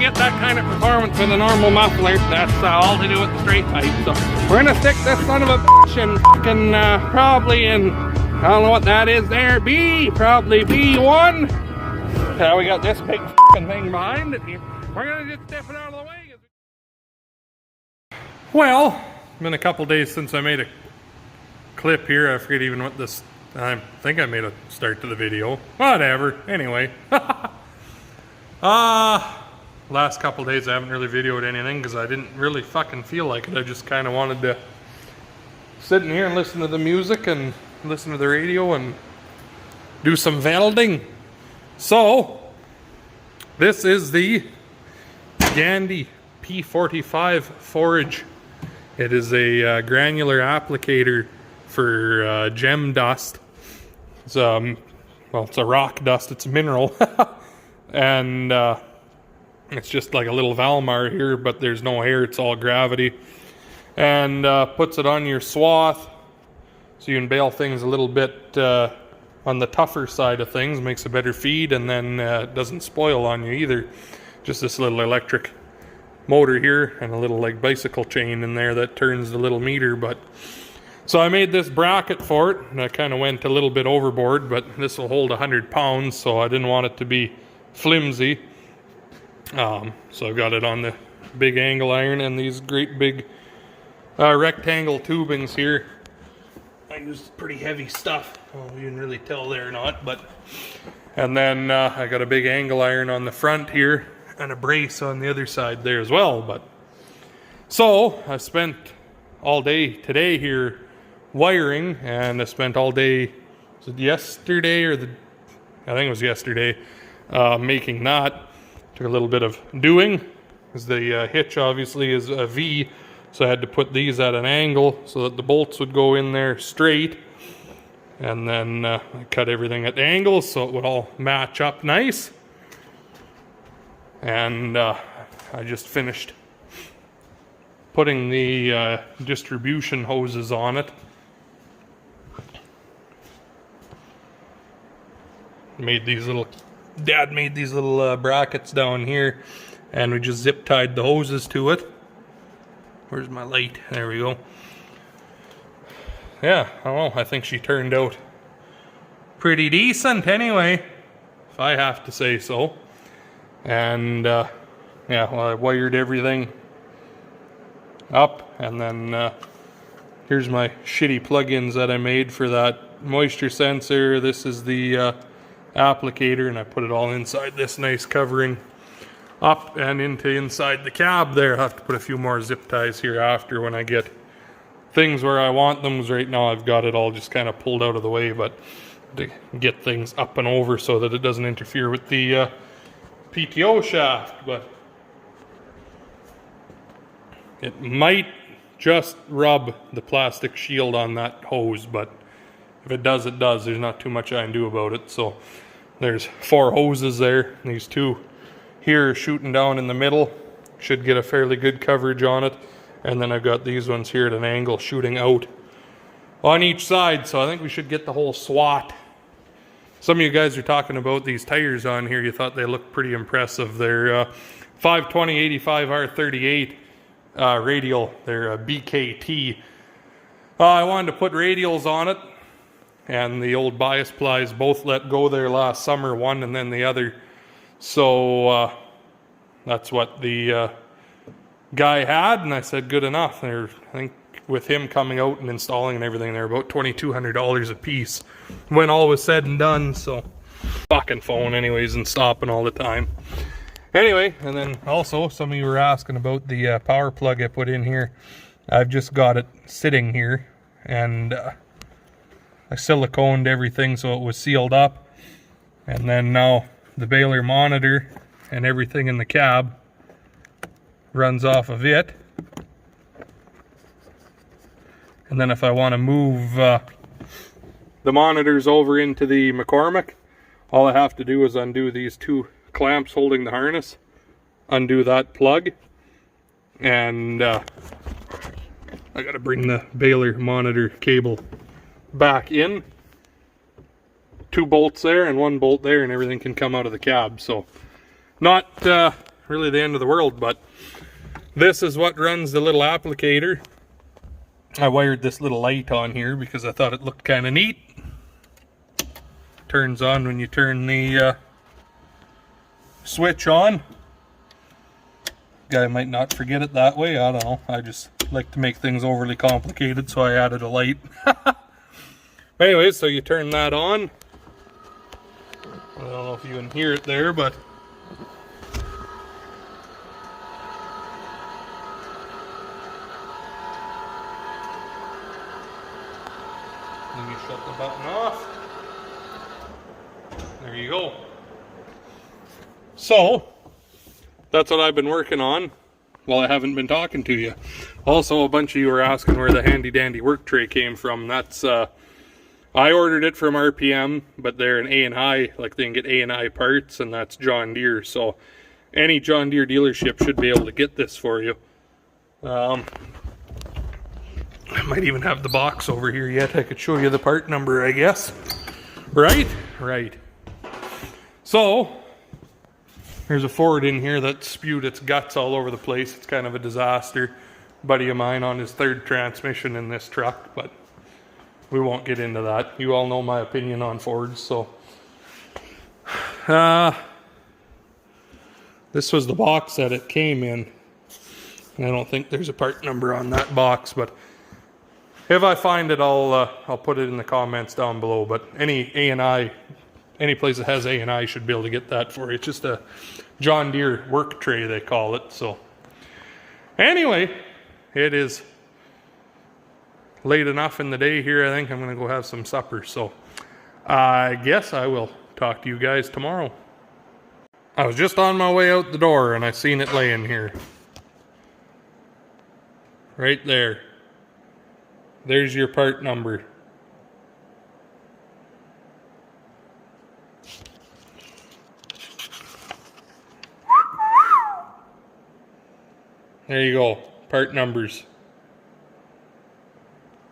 get that kind of performance with a normal muffler. That's all to do with the straight pipe. So we're gonna stick this son of a bitch in fucking probably in, I don't know what that is there, probably B1. We got this big fucking thing behind it here. We're gonna just step it out of the way. Well, it's been a couple days since I made a clip here. I forget even what this, I think I made a start to the video. Whatever, anyway. Last couple days I haven't really videoed anything because I didn't really fucking feel like it. I just kind of wanted to sit in here and listen to the music and listen to the radio and do some welding. So, this is the Gandy P45 forage. It is a granular applicator for gem dust. It's well, it's a rock dust. It's a mineral, and it's just like a little Valmar here, but there's no air. It's all gravity, and puts it on your swath, so you can bale things a little bit on the tougher side of things. Makes a better feed, and then it doesn't spoil on you either. Just this little electric motor here and a little like bicycle chain in there that turns the little meter. But so I made this bracket for it, and I kind of went a little bit overboard, but this will hold 100 pounds, so I didn't want it to be flimsy. So I've got it on the big angle iron and these great big rectangle tubings here. I used pretty heavy stuff. Well, you can really tell there or not, but and then I got a big angle iron on the front here and a brace on the other side there as well. But so I spent all day today here wiring, and I spent all day, was it yesterday or I think it was yesterday, making that. Took a little bit of doing, because the hitch obviously is a V, so I had to put these at an angle so that the bolts would go in there straight, and then I cut everything at angles so it would all match up nice. And I just finished putting the distribution hoses on it. Dad made these little brackets down here, and we just zip tied the hoses to it. Where's my light? There we go. Yeah, I don't know, I think she turned out pretty decent anyway, if I have to say so. And yeah, well, I wired everything up, and then here's my shitty plugins that I made for that moisture sensor. This is the applicator, and I put it all inside this nice covering up and into inside the cab there. I'll have to put a few more zip ties here after when I get things where I want them. Right now I've got it all just kind of pulled out of the way, but to get things up and over so that it doesn't interfere with the PTO shaft. But it might just rub the plastic shield on that hose, but if it does, it does. There's not too much I can do about it. So there's 4 hoses there. These 2 here shooting down in the middle should get a fairly good coverage on it, and then I've got these ones here at an angle shooting out on each side, so I think we should get the whole SWAT. Some of you guys are talking about these tires on here. You thought they looked pretty impressive. They're 520/85 R38 radial. They're BKT. I wanted to put radials on it, and the old bias plies both let go there last summer, one and then the other. So that's what the guy had, and I said good enough. I think with him coming out and installing and everything, they're about $2,200 a piece when all was said and done. So fucking phone anyways and stopping all the time. Anyway, and then also some of you were asking about the power plug I put in here. I've just got it sitting here, and I siliconed everything so it was sealed up, and then now the baler monitor and everything in the cab runs off of it. And then if I want to move the monitors over into the McCormick, all I have to do is undo these 2 clamps holding the harness, undo that plug, and I got to bring the baler monitor cable back in. 2 bolts there and 1 bolt there, and everything can come out of the cab. So not really the end of the world, but this is what runs the little applicator. I wired this little light on here because I thought it looked kind of neat. Turns on when you turn the switch on. Guy might not forget it that way, I don't know. I just like to make things overly complicated, so I added a light. Anyway, so you turn that on. I don't know if you can hear it there, but then you shut the button off. There you go. So that's what I've been working on while I haven't been talking to you. Also, a bunch of you were asking where the handy dandy work tray came from. That's I ordered it from RPM, but they're an A&I, like they can get A&I parts, and that's John Deere. So any John Deere dealership should be able to get this for you. I might even have the box over here yet. I could show you the part number, I guess. Right? Right. So there's a Ford in here that spewed its guts all over the place. It's kind of a disaster. Buddy of mine on his third transmission in this truck, but we won't get into that. You all know my opinion on Fords, so. This was the box that it came in. And I don't think there's a part number on that box, but if I find it, I'll put it in the comments down below. But any A&I, any place that has A&I should be able to get that for you. It's just a John Deere work tray, they call it. So anyway, it is late enough in the day here. I think I'm going to go have some supper. So I guess I will talk to you guys tomorrow. I was just on my way out the door and I seen it laying here. Right there. There's your part number. There you go. Part numbers.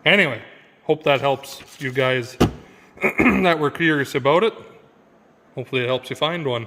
Anyway, hope that helps you guys that were curious about it. Hopefully it helps you find one.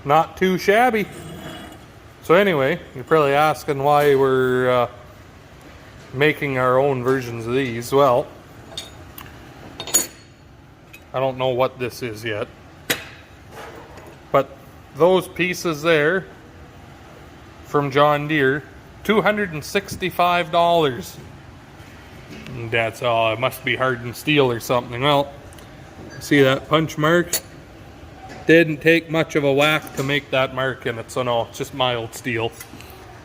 Not too shabby. So anyway, you're probably asking why we're making our own versions of these. Well, I don't know what this is yet, but those pieces there from John Deere, $265. And Dad's, oh, it must be hardened steel or something. Well, see that punch mark? Didn't take much of a whack to make that mark in it, so no, it's just mild steel.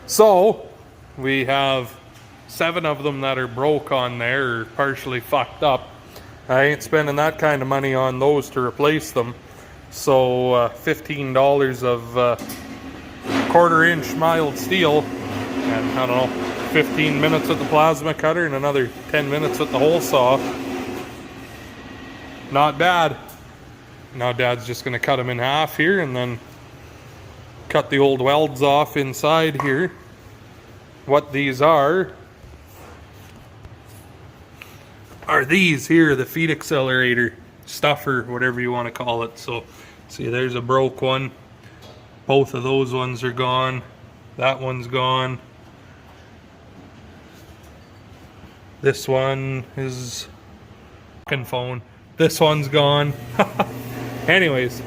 So we have 7 of them that are broke on there, or partially fucked up. I ain't spending that kind of money on those to replace them. So $15 of 1/4 inch mild steel, and I don't know, 15 minutes at the plasma cutter and another 10 minutes at the hole saw. Not bad. Now Dad's just going to cut them in half here and then cut the old welds off inside here. what these are these here, the feed accelerator stuffer, whatever you want to call it. So see, there's a broke one. Both of those ones are gone. That one's gone. This one is fucking phone. This one's gone. Anyways,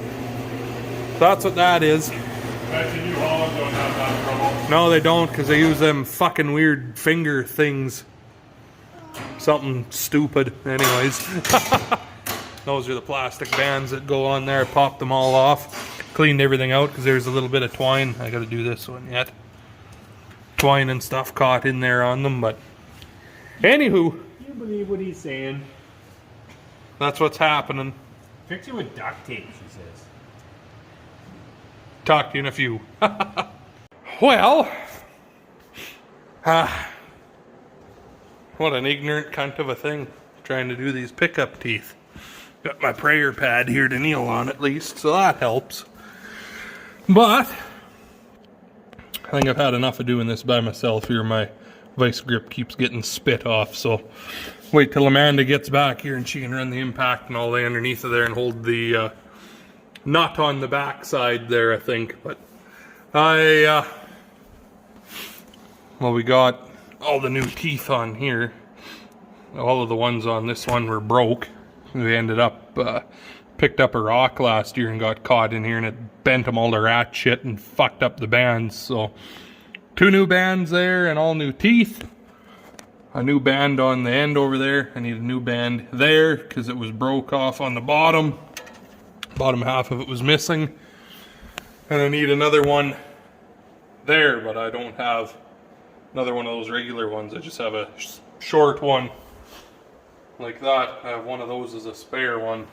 that's what that is. Bet you New Holland don't have that trouble. No, they don't, because they use them fucking weird finger things. Something stupid. Anyways. Those are the plastic bands that go on there. I popped them all off. Cleaned everything out because there's a little bit of twine. I gotta do this one yet. Twine and stuff caught in there on them, but anywho. You believe what he's saying? That's what's happening. Fix it with duct tape, she says. Talk to you in a few. Well, what an ignorant cunt of a thing, trying to do these pickup teeth. Got my prayer pad here to kneel on at least, so that helps. But I think I've had enough of doing this by myself here. My vice grip keeps getting spit off, so wait till Amanda gets back here and she can run the impact and all the underneath of there and hold the nut on the back side there, I think. But well, we got all the new teeth on here. All of the ones on this one were broke. We ended up picked up a rock last year and got caught in here, and it bent them all to rat shit and fucked up the bands. So 2 new bands there and all new teeth. A new band on the end over there. I need a new band there because it was broke off on the bottom. Bottom half of it was missing. And I need another one there, but I don't have another one of those regular ones. I just have a short one like that. I have one of those as a spare one.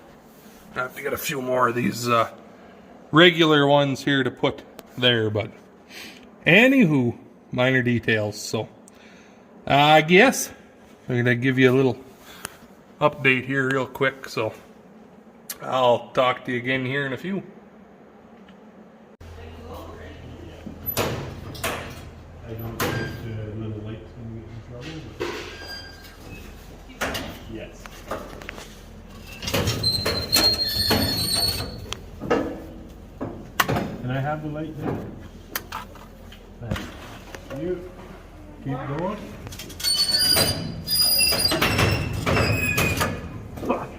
I have to get a few more of these regular ones here to put there, but anywho, minor details. So I guess I'm gonna give you a little update here real quick, so I'll talk to you again here in a few. I don't think the little light's gonna get in trouble. Yes. Can I have the light there? Thanks. You keep going. Fuck.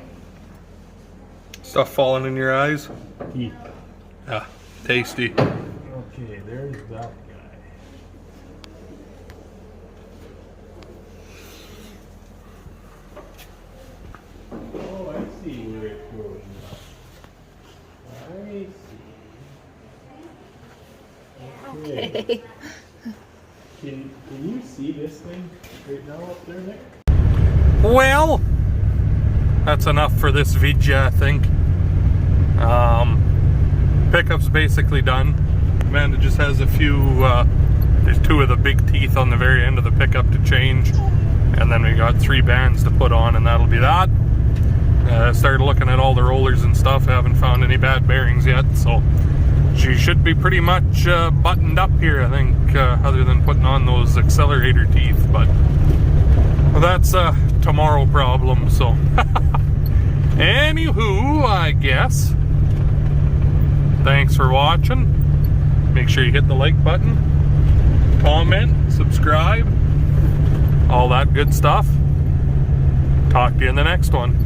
Stuff falling in your eyes? Teeth. Yeah, tasty. Okay, there's that guy. Oh, I see where it goes now. I see. Okay. Can you see this thing right now up there, Nick? Well, that's enough for this video, I think. Pickup's basically done. Amanda just has a few, there's 2 of the big teeth on the very end of the pickup to change. And then we got 3 bands to put on, and that'll be that. Started looking at all the rollers and stuff. I haven't found any bad bearings yet, so she should be pretty much buttoned up here, I think, other than putting on those accelerator teeth. But well, that's a tomorrow problem, so anywho, I guess. Thanks for watching. Make sure you hit the like button, comment, subscribe, all that good stuff. Talk to you in the next one.